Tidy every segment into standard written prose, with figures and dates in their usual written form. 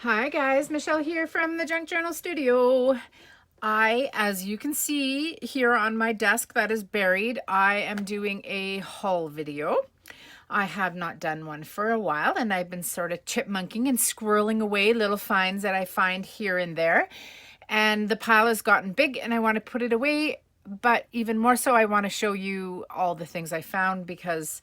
Hi guys, Michelle here from the Junk Journal Studio. As you can see here on my desk that is buried, I am doing a haul video. I have not done one for a while and I've been sort of chipmunking and squirreling away little finds that I find here and there. And the pile has gotten big and I want to put it away, but even more so I want to show you all the things I found because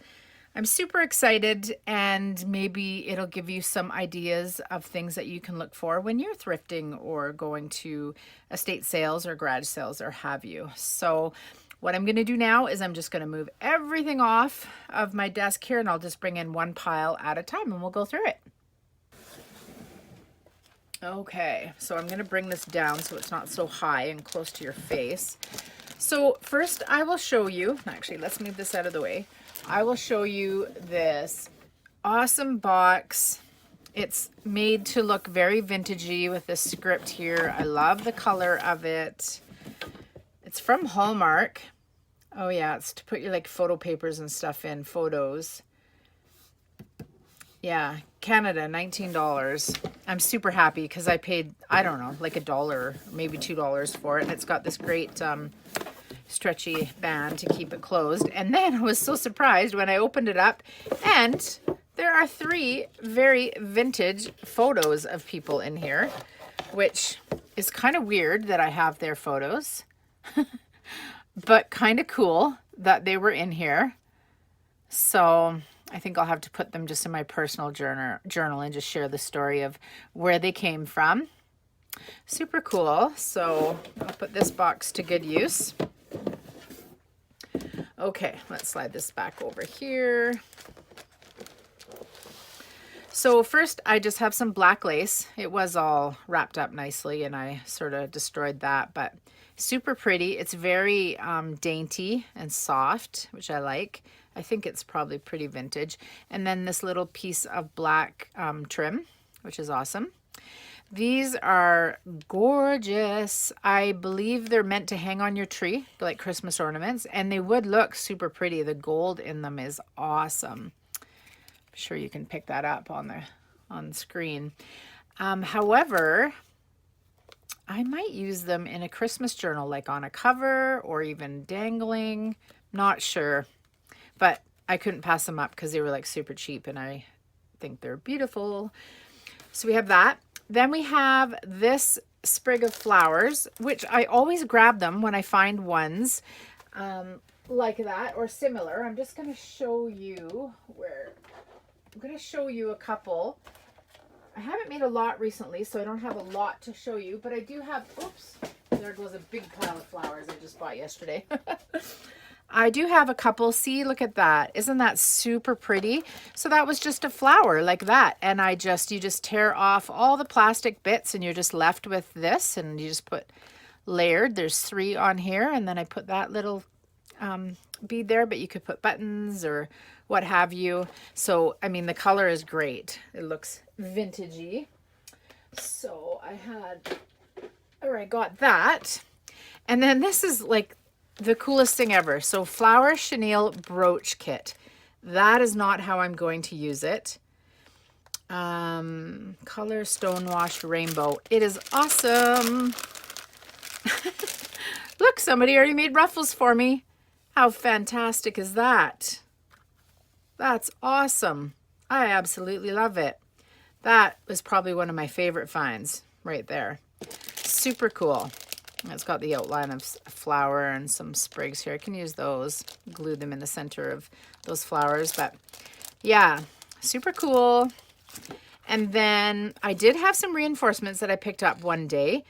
I'm super excited and maybe it'll give you some ideas of things that you can look for when you're thrifting or going to estate sales or garage sales or have you. So what I'm going to do now is I'm just going to move everything off of my desk here and I'll just bring in one pile at a time and we'll go through it. Okay, so I'm going to bring this down so it's not so high and close to your face. So first I will show you, actually let's move this out of the way. I will show you this awesome box. It's made to look very vintagey with this script here. I love the color of it. It's from Hallmark. Oh yeah, it's to put your like photo papers and stuff in, photos. Yeah, Canada, $19. I'm super happy because I paid, I don't know, like $1, maybe $2 for it. And it's got this great stretchy band to keep it closed. And then I was so surprised when I opened it up and there are 3 very vintage photos of people in here, which is kind of weird that I have their photos, but kind of cool that they were in here. So I think I'll have to put them just in my personal journal and just share the story of where they came from. Super cool. So I'll put this box to good use. Okay, let's slide this back over here. So first I just have some black lace. It was all wrapped up nicely and I sort of destroyed that, but super pretty. It's very dainty and soft, which I like. I think it's probably pretty vintage. And then this little piece of black trim, which is awesome. These are gorgeous. I believe they're meant to hang on your tree, like Christmas ornaments, and they would look super pretty. The gold in them is awesome. I'm sure you can pick that up on the screen. However, I might use them in a Christmas journal, like on a cover or even dangling. Not sure, but I couldn't pass them up because they were like super cheap and I think they're beautiful. So we have that. Then we have this sprig of flowers, which I always grab them when I find ones like that or similar. I'm just going to show you I'm going to show you a couple. I haven't made a lot recently, so I don't have a lot to show you, but I do have, oops, there goes a big pile of flowers I just bought yesterday. I do have a couple. See, look at that. Isn't that super pretty? So that was just a flower like that. And you just tear off all the plastic bits and you're just left with this and you just put layered. There's 3 on here. And then I put that little bead there, but you could put buttons or what have you. So, I mean, the color is great. It looks vintagey. So I got that. And then this is like the coolest thing ever. So flower chenille brooch kit. That is not how I'm going to use it. Color stonewash rainbow. It is awesome. Look, somebody already made ruffles for me. How fantastic is that? That's awesome. I absolutely love it. That was probably one of my favorite finds right there. Super cool. It's got the outline of a flower and some sprigs here. I can use those, glue them in the center of those flowers. But yeah, super cool. And then I did have some reinforcements that I picked up one day,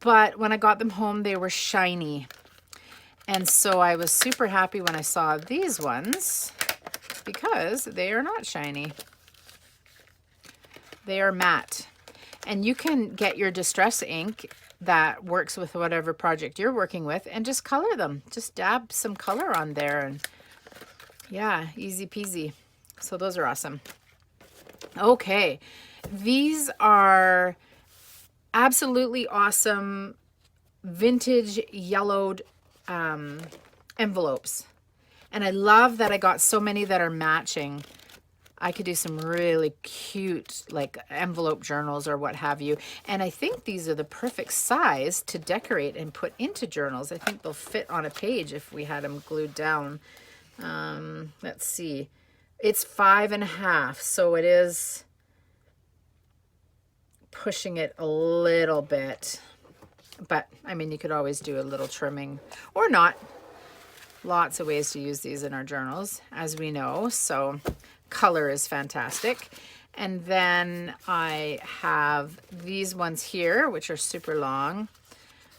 but when I got them home, they were shiny. And so I was super happy when I saw these ones because they are not shiny. They are matte. And you can get your distress ink that works with whatever project you're working with and just color them. Just dab some color on there and yeah, easy peasy. So those are awesome. Okay, these are absolutely awesome vintage yellowed envelopes. And I love that I got so many that are matching. I could do some really cute like envelope journals or what have you. And I think these are the perfect size to decorate and put into journals. I think they'll fit on a page if we had them glued down. Let's see. It's 5.5, so it is pushing it a little bit. But I mean, you could always do a little trimming or not. Lots of ways to use these in our journals, as we know. So color is fantastic. And then I have these ones here, which are super long.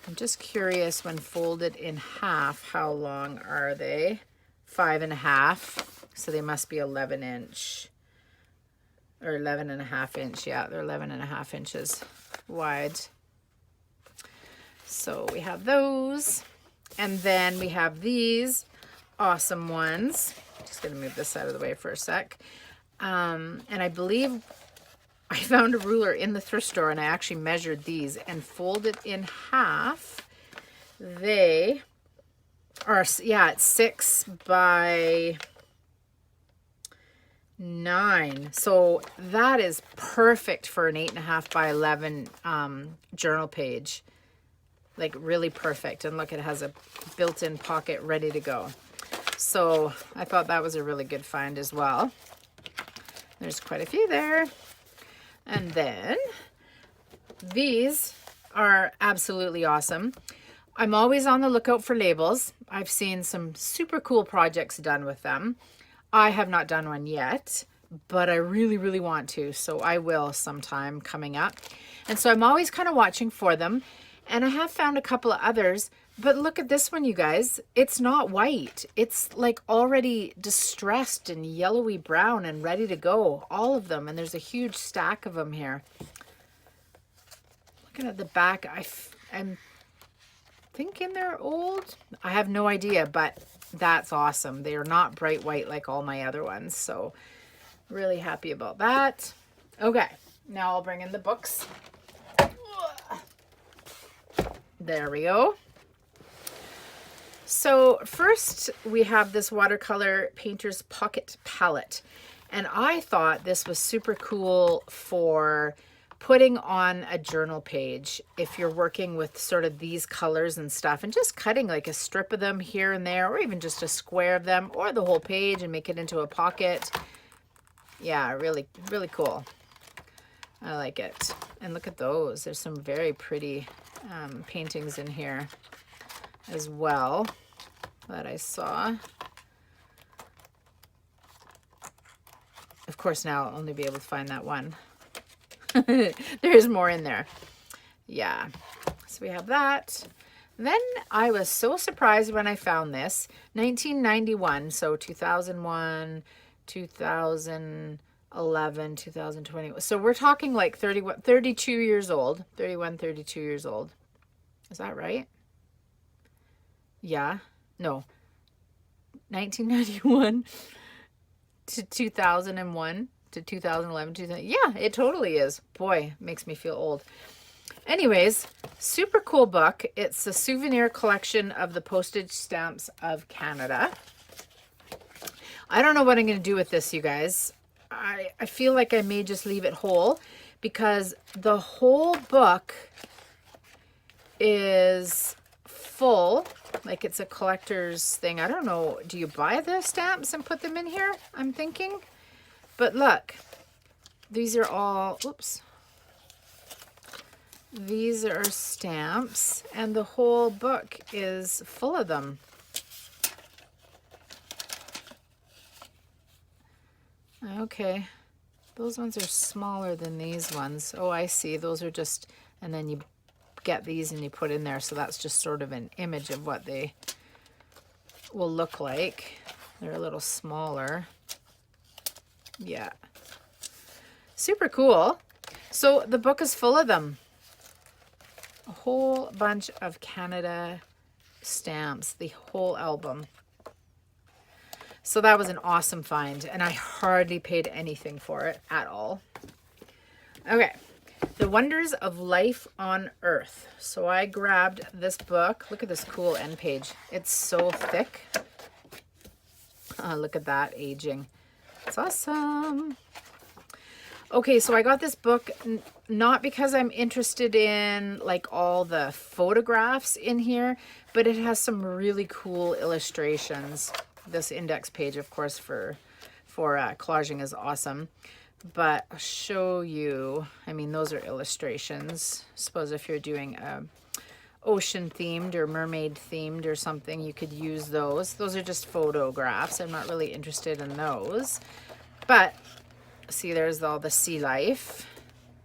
I'm just curious, when folded in half, how long are they? 5.5. So they must be 11 inch or 11.5 inch. Yeah, they're 11.5 inches wide. So we have those. And then we have these awesome ones. Just going to move this out of the way for a sec. And I believe I found a ruler in the thrift store, and I actually measured these and folded in half. They are, yeah, it's 6 by 9. So that is perfect for an 8.5 by 11 journal page. Like really perfect. And look, it has a built-in pocket ready to go. So I thought that was a really good find as well. There's quite a few there. And then these are absolutely awesome. I'm always on the lookout for labels. I've seen some super cool projects done with them. I have not done one yet, but I really, really want to. So I will sometime coming up. And so I'm always kind of watching for them. And I have found a couple of others, but look at this one, you guys. It's not white. It's like already distressed and yellowy brown and ready to go. All of them. And there's a huge stack of them here. Looking at the back, I'm thinking they're old. I have no idea, but that's awesome. They are not bright white like all my other ones. So really happy about that. Okay, now I'll bring in the books. There we go. So first we have this watercolor painter's pocket palette. And I thought this was super cool for putting on a journal page if you're working with sort of these colors and stuff, and just cutting like a strip of them here and there, or even just a square of them, or the whole page and make it into a pocket. Yeah, really, really cool. I like it. And look at those. There's some very pretty paintings in here as well that I saw. Of course, now I'll only be able to find that one. There's more in there. Yeah. So we have that. Then I was so surprised when I found this. 1991, so 2001, 2011, 2020. So we're talking like 32 years old. 31, 32 years old. Is that right? Yeah. No. 1991 to 2001 to 2011. 2000. Yeah, it totally is. Boy, makes me feel old. Anyways, super cool book. It's a souvenir collection of the postage stamps of Canada. I don't know what I'm going to do with this, you guys. I feel like I may just leave it whole, because the whole book is full. Like, it's a collector's thing. I don't know. Do you buy the stamps and put them in here? I'm thinking. But look, these are all, oops. These are stamps, and the whole book is full of them. Okay, those ones are smaller than these ones. Oh, I see. Those are just, and then you get these and you put in there. So that's just sort of an image of what they will look like. They're a little smaller. Yeah. Super cool. So the book is full of them. A whole bunch of Canada stamps, the whole album. So that was an awesome find, and I hardly paid anything for it at all. Okay, The Wonders of Life on Earth. So I grabbed this book. Look at this cool end page. It's so thick. Look at that aging. It's awesome. Okay, so I got this book not because I'm interested in like all the photographs in here, but it has some really cool illustrations. This index page, of course, for collaging is awesome. But I'll show you, I mean, those are illustrations. I suppose if you're doing a ocean themed or mermaid themed or something, you could use those. Those are just photographs. I'm not really interested in those. But see, there's all the sea life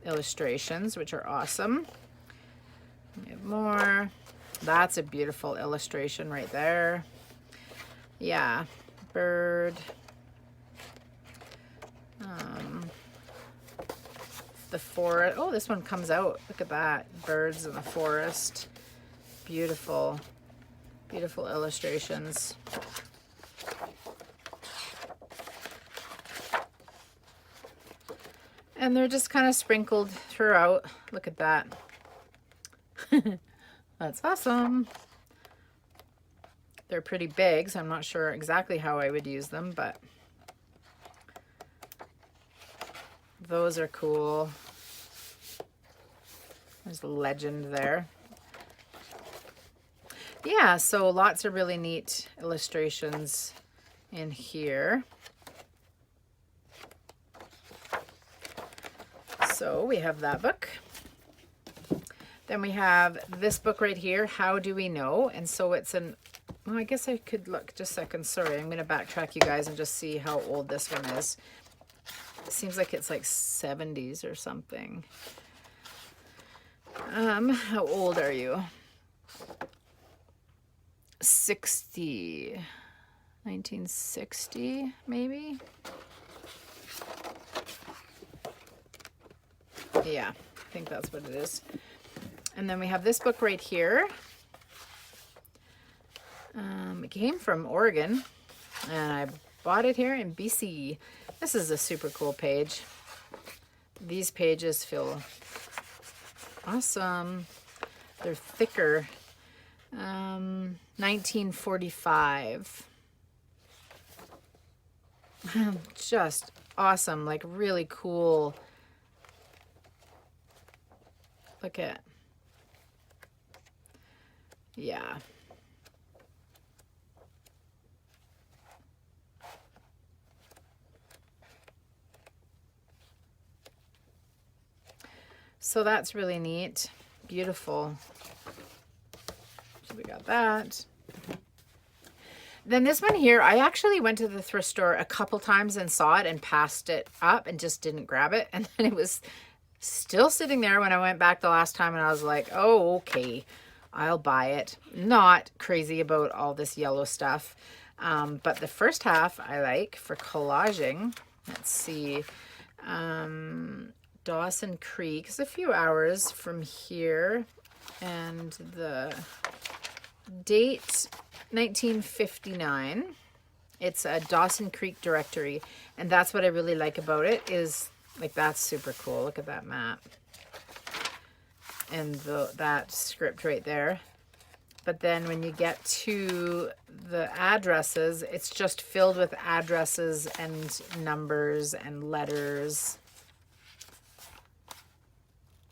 illustrations, which are awesome. We have more. That's a beautiful illustration right there. Yeah, bird. The forest. Oh, this one comes out. Look at that. Birds in the forest. Beautiful, beautiful illustrations. And they're just kind of sprinkled throughout. Look at that. That's awesome. They're pretty big, so I'm not sure exactly how I would use them, but those are cool. There's a legend there. Yeah, so lots of really neat illustrations in here. So we have that book. Then we have this book right here, How Do We Know? And so it's an, well, I guess I could look just a second. Sorry, I'm going to backtrack you guys and just see how old this one is. It seems like it's like 70s or something. How old are you? 60, 1960 maybe? Yeah, I think that's what it is. And then we have this book right here. It came from Oregon, and I bought it here in BC. This is a super cool page. These pages feel awesome. They're thicker. 1945. Just awesome, like really cool. Look at, yeah. So that's really neat. Beautiful. So we got that. Then this one here, I actually went to the thrift store a couple times and saw it and passed it up and just didn't grab it. And then it was still sitting there when I went back the last time, and I was like, oh, okay, I'll buy it. Not crazy about all this yellow stuff. But the first half I like for collaging. Let's see. Dawson Creek is a few hours from here, and the date 1959. It's a Dawson Creek directory, and that's what I really like about it is like that's super cool. Look at that map and that script right there. But then when you get to the addresses, it's just filled with addresses and numbers and letters.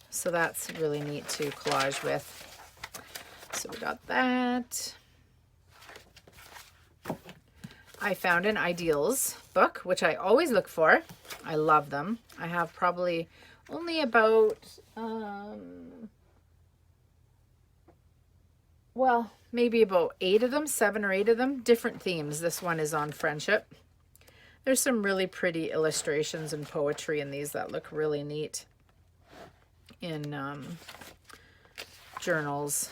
So that's really neat to collage with. So we got that. I found an ideals book, which I always look for. I love them. I have probably only about, well, maybe about 8 of them, 7 or 8 of them, different themes. This one is on friendship. There's some really pretty illustrations and poetry in these that look really neat in journals.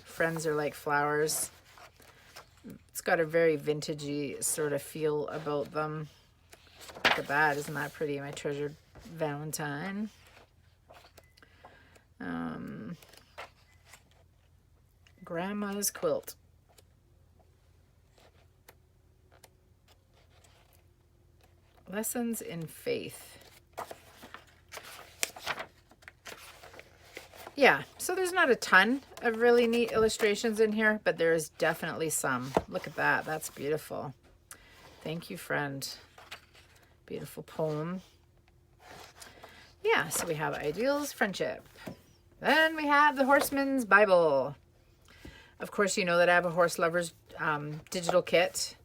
Friends are like flowers. It's got a very vintagey sort of feel about them. Look at that. Isn't that pretty? My treasured Valentine. Grandma's quilt. Lessons in faith. Yeah, so there's not a ton of really neat illustrations in here, but there is definitely some. Look at that. That's beautiful. Thank you, friend. Beautiful poem. Yeah, so we have Ideals, Friendship. Then we have the Horseman's Bible. Of course, you know that I have a Horse Lovers digital kit.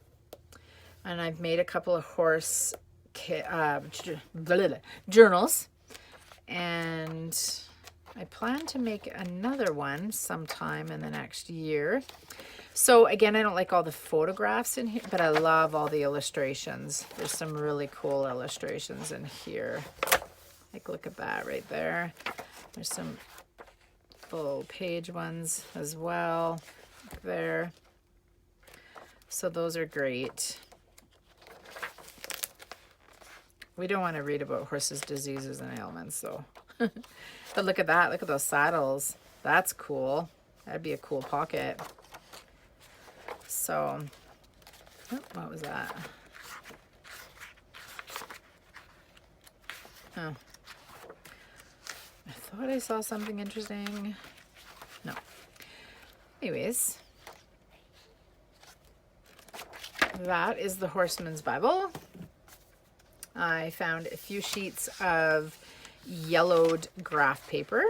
And I've made a couple of horse journals. And I plan to make another one sometime in the next year. So again, I don't like all the photographs in here, but I love all the illustrations. There's some really cool illustrations in here. Like, look at that right there. There's some full page ones as well there. So those are great. We don't want to read about horses' diseases and ailments, though. But look at that. Look at those saddles. That's cool. That'd be a cool pocket. So, oh, what was that? Oh. I thought I saw something interesting. No. Anyways. That is the Horseman's Bible. I found a few sheets of yellowed graph paper.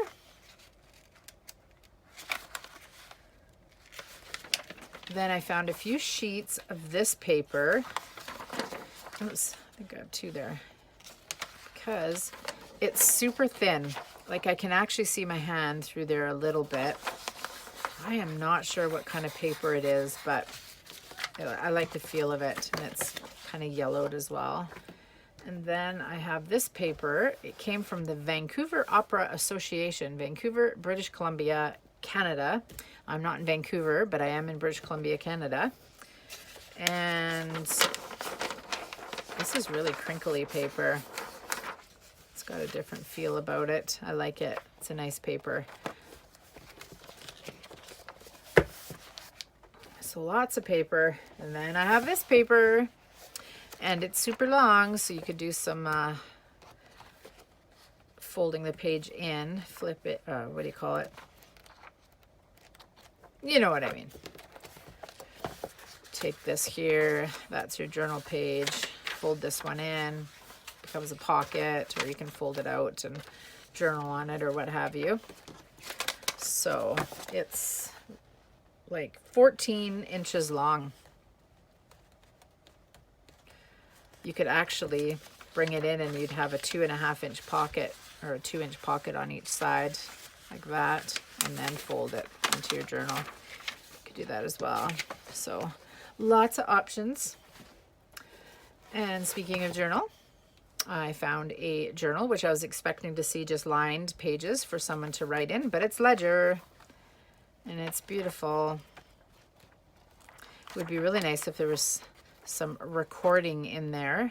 Then I found a few sheets of this paper. Oops, I think I have two there. Because it's super thin. Like, I can actually see my hand through there a little bit. I am not sure what kind of paper it is, but I like the feel of it. And it's kind of yellowed as well. And then I have this paper. It came from the Vancouver Opera Association, Vancouver, British Columbia, Canada. I'm not in Vancouver, but I am in British Columbia, Canada. And this is really crinkly paper. It's got a different feel about it. I like it. It's a nice paper. So lots of paper. And then I have this paper. And it's super long, so you could do some folding the page in, flip it, what do you call it? You know what I mean. Take this here, that's your journal page, fold this one in, becomes a pocket, or you can fold it out and journal on it or what have you. So it's like 14 inches long. You could actually bring it in and you'd have a 2.5-inch pocket, or a 2-inch pocket on each side, like that, and then fold it into your journal. You could do that as well. So lots of options. And speaking of journal, I found a journal, which I was expecting to see just lined pages for someone to write in, but it's ledger, and it's beautiful. It would be really nice if there was some recording in there,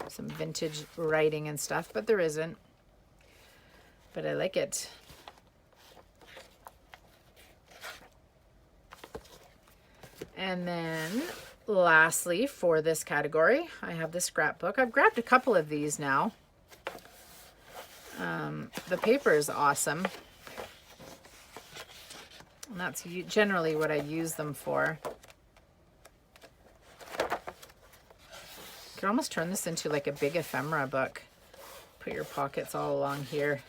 some vintage writing and stuff, but there isn't. But I like it. And then lastly, for this category, I have the scrapbook. I've grabbed a couple of these now. The paper is awesome. And that's generally what I use them for. You could almost turn this into like a big ephemera book. Put your pockets all along here.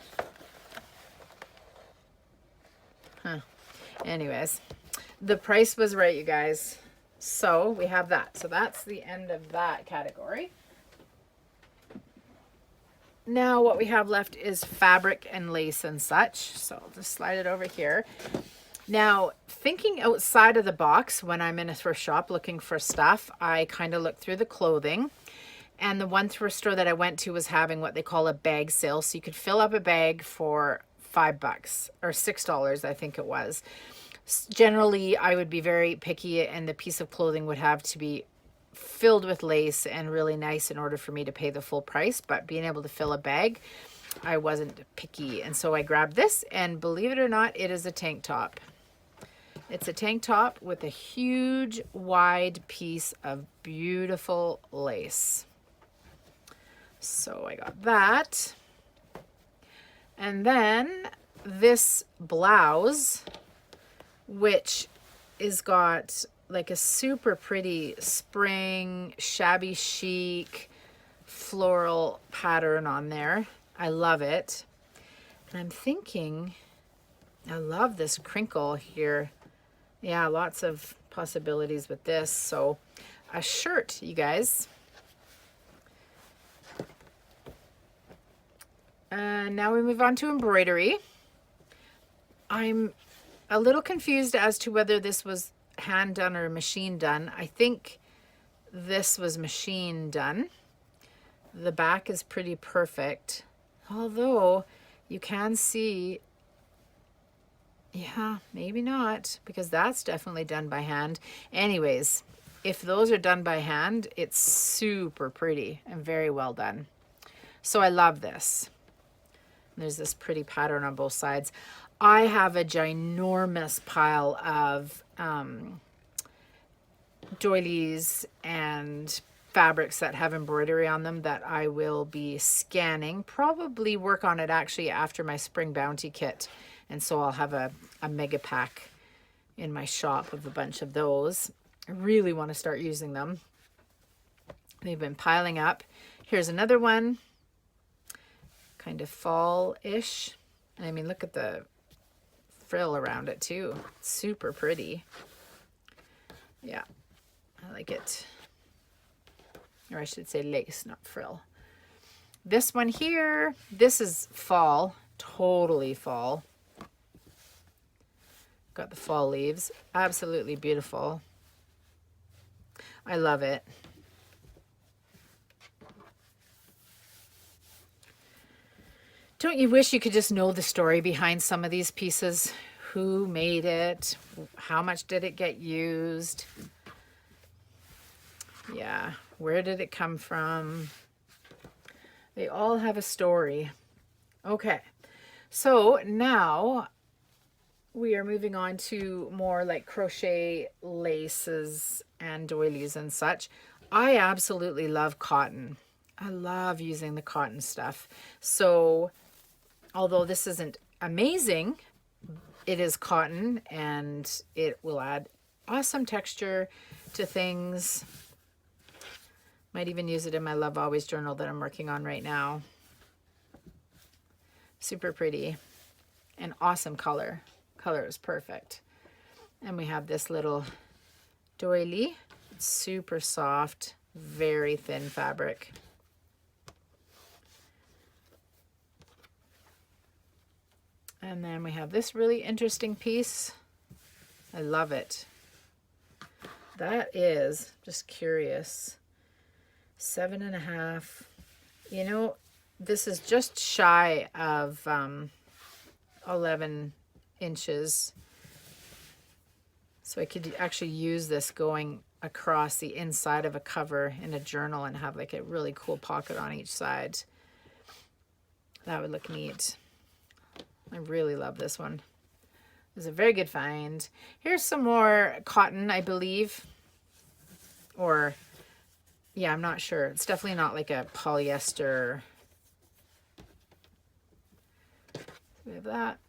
Anyways, the price was right, you guys. So we have that. So that's the end of that category. Now what we have left is fabric and lace and such. So I'll just slide it over here. Now, thinking outside of the box when I'm in a thrift shop looking for stuff, I kind of look through the clothing. And the one thrift store that I went to was having what they call a bag sale. So you could fill up a bag for $5 or $6, I think it was. Generally, I would be very picky, and the piece of clothing would have to be filled with lace and really nice in order for me to pay the full price. But being able to fill a bag, I wasn't picky. And so I grabbed this, and believe it or not, it is a tank top. It's a tank top with a huge, wide piece of beautiful lace. So I got that. And then this blouse, which is got like a super pretty spring, shabby chic floral pattern on there. I love it. And I'm thinking, I love this crinkle here. Yeah, lots of possibilities with this. So a shirt, you guys. And now we move on to embroidery. I'm a little confused as to whether this was hand done or machine done. I think this was machine done. The back is pretty perfect, although you can see, yeah, maybe not, because that's definitely done by hand. Anyways, if those are done by hand, it's super pretty and very well done. So I love this. There's this pretty pattern on both sides. I have a ginormous pile of doilies and fabrics that have embroidery on them that I will be scanning, probably work on it actually after my spring bounty kit. And so I'll have a mega pack in my shop of a bunch of those. I really want to start using them. They've been piling up. Here's another one, kind of fall-ish. And I mean, look at the frill around it too. It's super pretty. Yeah, I like it. Or I should say lace, not frill. This one here, this is fall, totally fall. Got the fall leaves, absolutely beautiful. I love it. Don't you wish you could just know the story behind some of these pieces? Who made it? How much did it get used? Yeah, where did it come from? They all have a story. Okay, so now we are moving on to more like crochet laces and doilies and such. I absolutely love cotton. I love using the cotton stuff. So although this isn't amazing, it is cotton and it will add awesome texture to things. Might even use it in my Love Always journal that I'm working on right now. Super pretty and awesome color. Color is perfect. And we have this little doily. It's super soft, very thin fabric. And then we have this really interesting piece. I love it. That is, just curious, 7.5. You know, this is just shy of 11 inches. So I could actually use this going across the inside of a cover in a journal and have like a really cool pocket on each side. That would look neat. I really love this one. It was a very good find. Here's some more cotton, I believe. Or, yeah, I'm not sure. It's definitely not like a polyester. We have that.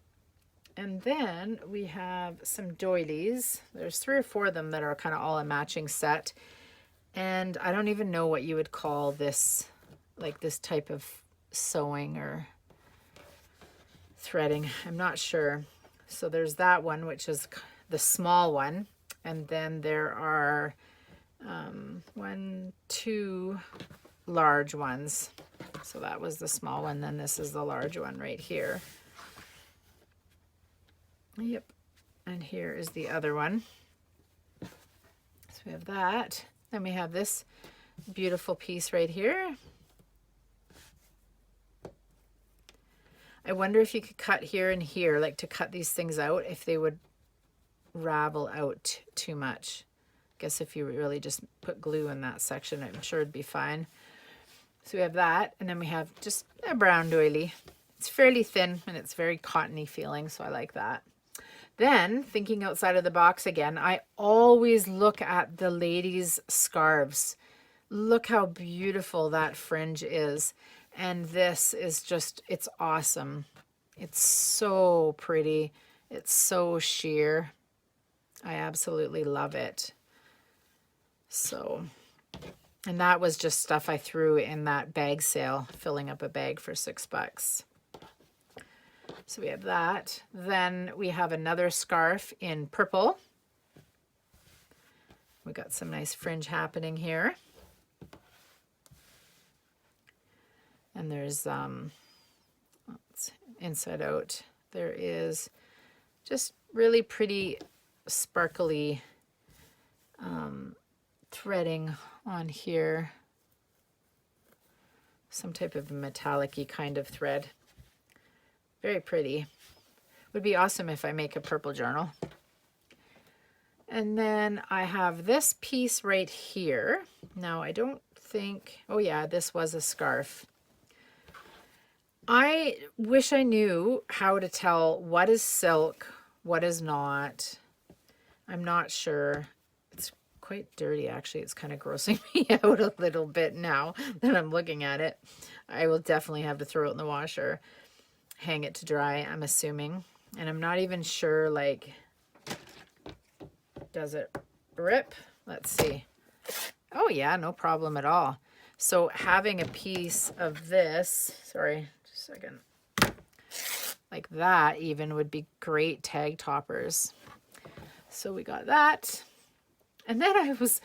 And then we have some doilies. There's 3 or 4 of them that are kind of all a matching set. And I don't even know what you would call this, like this type of sewing or threading. I'm not sure. So there's that one, which is the small one. And then there are 1, 2 large ones. So that was the small one. Then this is the large one right here. Yep. And here is the other one. So we have that. Then we have this beautiful piece right here. I wonder if you could cut here and here, like to cut these things out, if they would ravel out too much. I guess if you really just put glue in that section, I'm sure it'd be fine. So we have that, and then we have just a brown doily. It's fairly thin and it's very cottony feeling, so I like that. Then, thinking outside of the box again, I always look at the ladies' scarves. Look how beautiful that fringe is. And this is just, it's awesome. It's so pretty. It's so sheer. I absolutely love it. So And that was just stuff I threw in that bag sale, filling up a bag for $6. So we have that. Then we have another scarf in purple. We got some nice fringe happening here. And there's inside out. There is just really pretty sparkly threading on here. Some type of metallic-y kind of thread. Very pretty. Would be awesome if I make a purple journal. And then I have this piece right here. Now I don't think, oh yeah, this was a scarf. I wish I knew how to tell what is silk, what is not. I'm not sure. It's quite dirty, actually. It's kind of grossing me out a little bit now that I'm looking at it. I will definitely have to throw it in the washer, hang it to dry, I'm assuming. And I'm not even sure, like, does it rip? Let's see. Oh yeah, no problem at all. So having a piece of this, sorry, just a second, like that even would be great tag toppers. So we got that. And then I was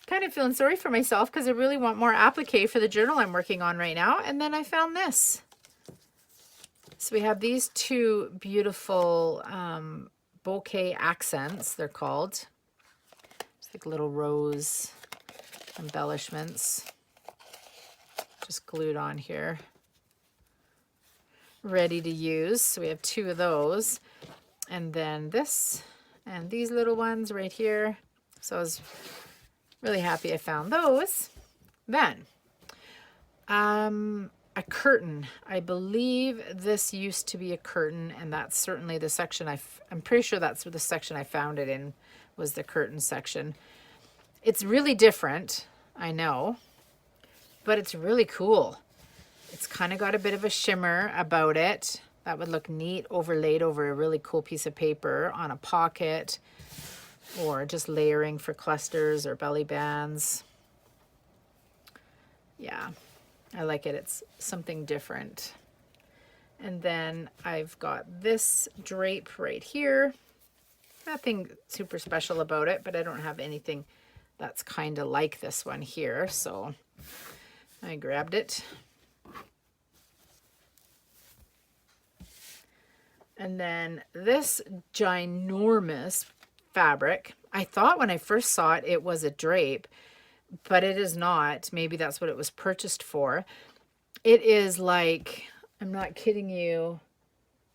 kind of feeling sorry for myself because I really want more applique for the journal I'm working on right now. And then I found this. So we have these two beautiful bouquet accents, they're called. It's like little rose embellishments. Just glued on here. Ready to use. So we have two of those. And then this and these little ones right here. So I was really happy I found those. Then, a curtain. I believe this used to be a curtain, and that's certainly the section I'm pretty sure that's the section I found it in, was the curtain section. It's really different, I know, but it's really cool. It's kind of got a bit of a shimmer about it. That would look neat overlaid over a really cool piece of paper on a pocket, or just layering for clusters or belly bands. Yeah, I like it. It's something different. And then I've got this drape right here. Nothing super special about it, but I don't have anything that's kind of like this one here. So I grabbed it. And then this ginormous fabric, I thought when I first saw it, it was a drape, but it is not. Maybe that's what it was purchased for. It is like, I'm not kidding you,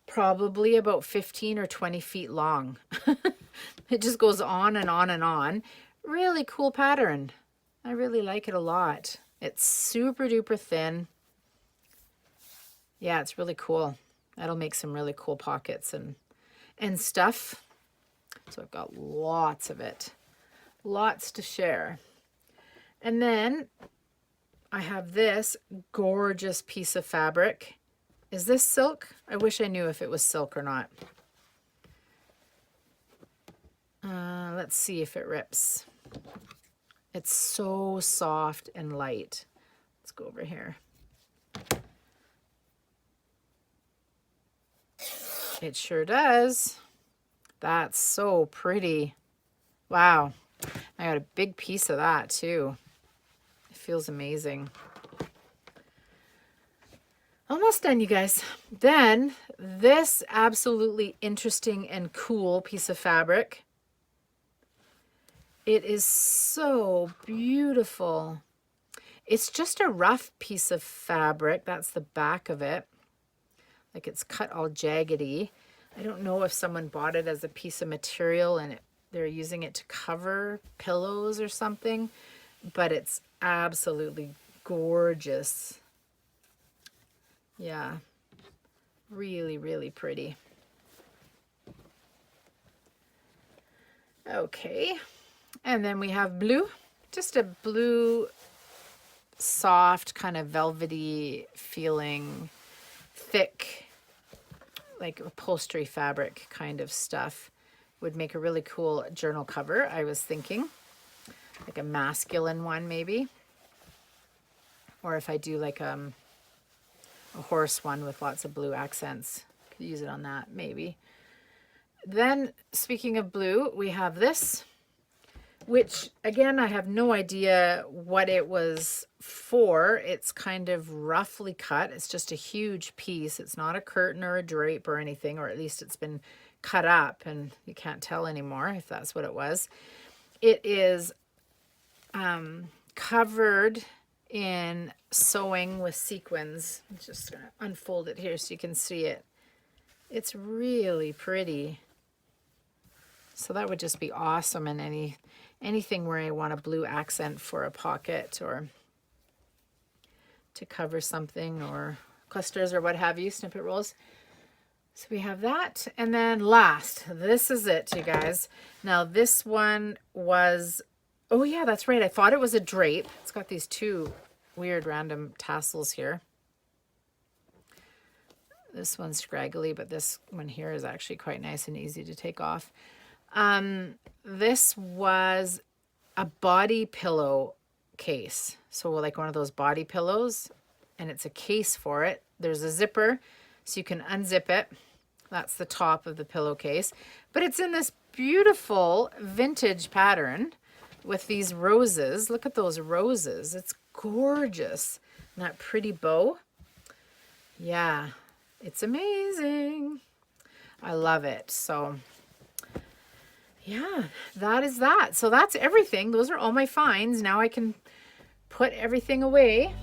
probably about 15 or 20 feet long. It just goes on and on and on. Really cool pattern. I really like it a lot. It's super duper thin. Yeah, it's really cool. That'll make some really cool pockets and stuff. So I've got lots of it. Lots to share. And then I have this gorgeous piece of fabric. Is this silk? I wish I knew if it was silk or not. Let's see if it rips. It's so soft and light. Let's go over here. It sure does. That's so pretty. Wow. I got a big piece of that too. It feels amazing. Almost done, you guys. Then this absolutely interesting and cool piece of fabric. It is so beautiful. It's just a rough piece of fabric. That's the back of it. Like it's cut all jaggedy. I don't know if someone bought it as a piece of material and they're using it to cover pillows or something, but it's absolutely gorgeous. Yeah, really, really pretty. Okay, and then we have blue, just a blue, soft, kind of velvety feeling, thick, like upholstery fabric kind of stuff. Would make a really cool journal cover, I was thinking. Like a masculine one, maybe. Or if I do like a horse one with lots of blue accents, could use it on that maybe. Then speaking of blue, we have this, which again, I have no idea what it was for. It's kind of roughly cut. It's just a huge piece. It's not a curtain or a drape or anything, or at least it's been cut up and you can't tell anymore if that's what it was. It is covered in sewing with sequins. I'm just going to unfold it here so you can see it. It's really pretty. So that would just be awesome in anything where I want a blue accent for a pocket or to cover something, or clusters or what have you, snippet rolls. So we have that. And then last, this is it, you guys. Now this one was, oh yeah, that's right. I thought it was a drape. It's got these two weird random tassels here. This one's scraggly, but this one here is actually quite nice and easy to take off. This was a body pillow case. So like one of those body pillows, and it's a case for it. There's a zipper, so you can unzip it. That's the top of the pillowcase. But it's in this beautiful vintage pattern with these roses. Look at those roses. It's gorgeous. And that pretty bow. Yeah, it's amazing. I love it. So yeah, that is that. So that's everything. Those are all my finds. Now I can put everything away.